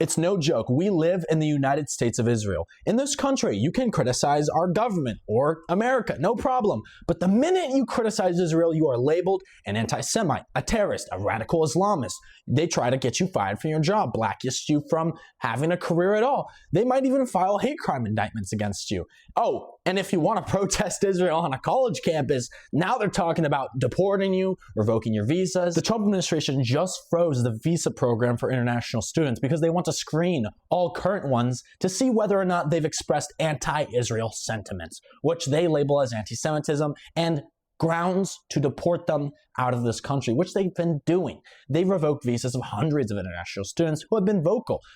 It's no joke. We live in the United States of Israel. In this country, you can criticize our government or America, no problem. But the minute you criticize Israel, you are labeled an anti-Semite, a terrorist, a radical Islamist. They try to get you fired from your job, blacklist you from having a career at all. They might even file hate crime indictments against you. Oh, and if you want to protest Israel on a college campus, now they're talking about deporting you, revoking your visas. The Trump administration just froze the visa program for international students because they want to screen all current ones to see whether or not they've expressed anti-Israel sentiments, which they label as anti-Semitism and grounds to deport them out of this country, which they've been doing. They've revoked visas of hundreds of international students who have been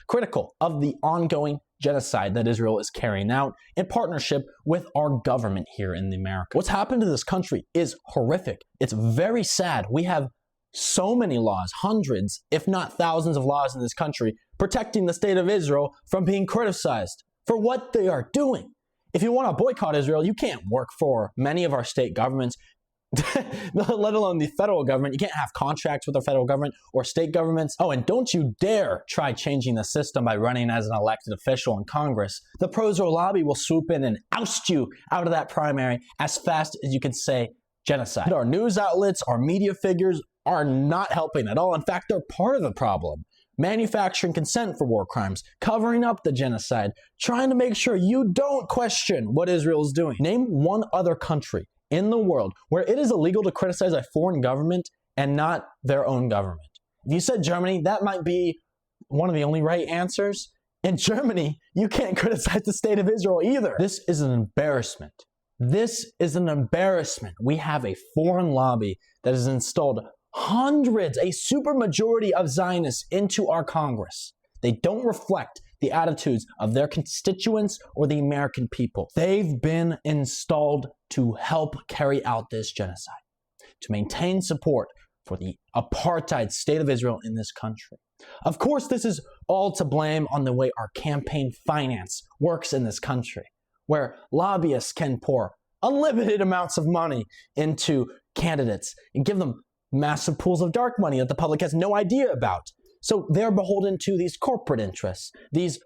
critical of the ongoing genocide that Israel is carrying out in partnership with our government here in America. What's happened to this country is horrific. It's very sad. We have so many laws, hundreds, if not thousands of laws in this country protecting the state of Israel from being criticized for what they are doing. If you want to boycott Israel, you can't work for many of our state governments, let alone the federal government. You can't have contracts with the federal government or state governments. Oh, and don't you dare try changing the system by running as an elected official in Congress. The pro-Israel lobby will swoop in and oust you out of that primary as fast as you can say genocide. Our news outlets, our media figures are not helping at all. In fact, they're part of the problem. Manufacturing consent for war crimes, covering up the genocide, trying to make sure you don't question what Israel is doing. Name one other country in the world where it is illegal to criticize a foreign government and not their own government. If you said Germany, that might be one of the only right answers. In Germany, you can't criticize the state of Israel either. This is an embarrassment. This is an embarrassment. We have a foreign lobby that has installed hundreds, a supermajority of Zionists into our Congress. They don't reflect the attitudes of their constituents or the American people. They've been installed to help carry out this genocide, to maintain support for the apartheid state of Israel in this country. Of course, this is all to blame on the way our campaign finance works in this country, where lobbyists can pour unlimited amounts of money into candidates and give them massive pools of dark money that the public has no idea about. So they're beholden to these corporate interests, these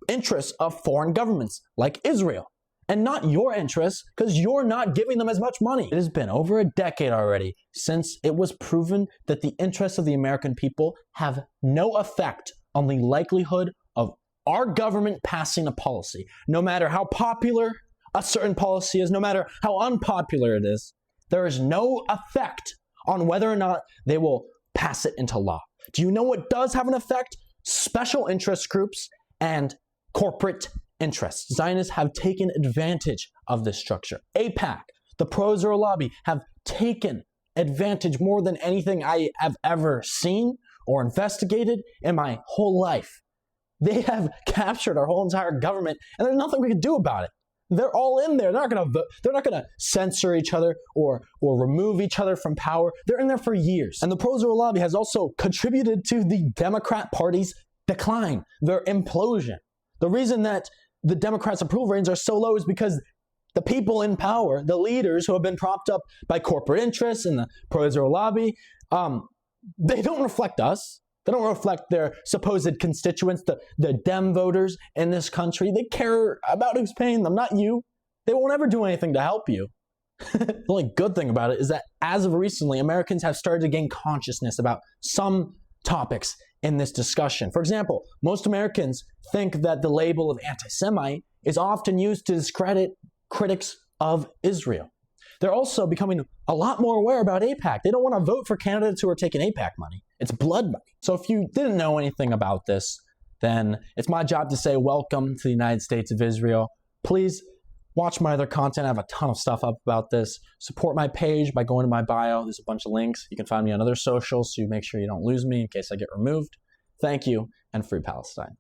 interests of foreign governments like Israel, and not your interests because you're not giving them as much money. It has been over a decade already since it was proven that the interests of the American people have no effect on the likelihood of our government passing a policy. No matter how popular a certain policy is, no matter how unpopular it is, there is no effect on whether or not they will pass it into law. Do you know what does have an effect? Special interest groups and corporate interests. Zionists have taken advantage of this structure. AIPAC, the pro-Israel lobby, have taken advantage more than anything I have ever seen or investigated in my whole life. They have captured our whole entire government, and there's nothing we can do about it. They're all in there. They're not going to censor each other or remove each other from power. They're in there for years. And the pro-Israel lobby has also contributed to the Democrat Party's decline, their implosion. The reason that the Democrats' approval ratings are so low is because the people in power, the leaders who have been propped up by corporate interests and the pro-Israel lobby, they don't reflect us. They don't reflect their supposed constituents, the Dem voters in this country. They care about who's paying them, not you. They won't ever do anything to help you. The only good thing about it is that as of recently, Americans have started to gain consciousness about some topics in this discussion. For example, most Americans think that the label of anti-Semite is often used to discredit critics of Israel. They're also becoming a lot more aware about AIPAC. They don't want to vote for candidates who are taking AIPAC money. It's blood money. So if you didn't know anything about this, then it's my job to say welcome to the United States of Israel. Please watch my other content. I have a ton of stuff up about this. Support my page by going to my bio. There's a bunch of links. You can find me on other socials, so you make sure you don't lose me in case I get removed. Thank you, and free Palestine.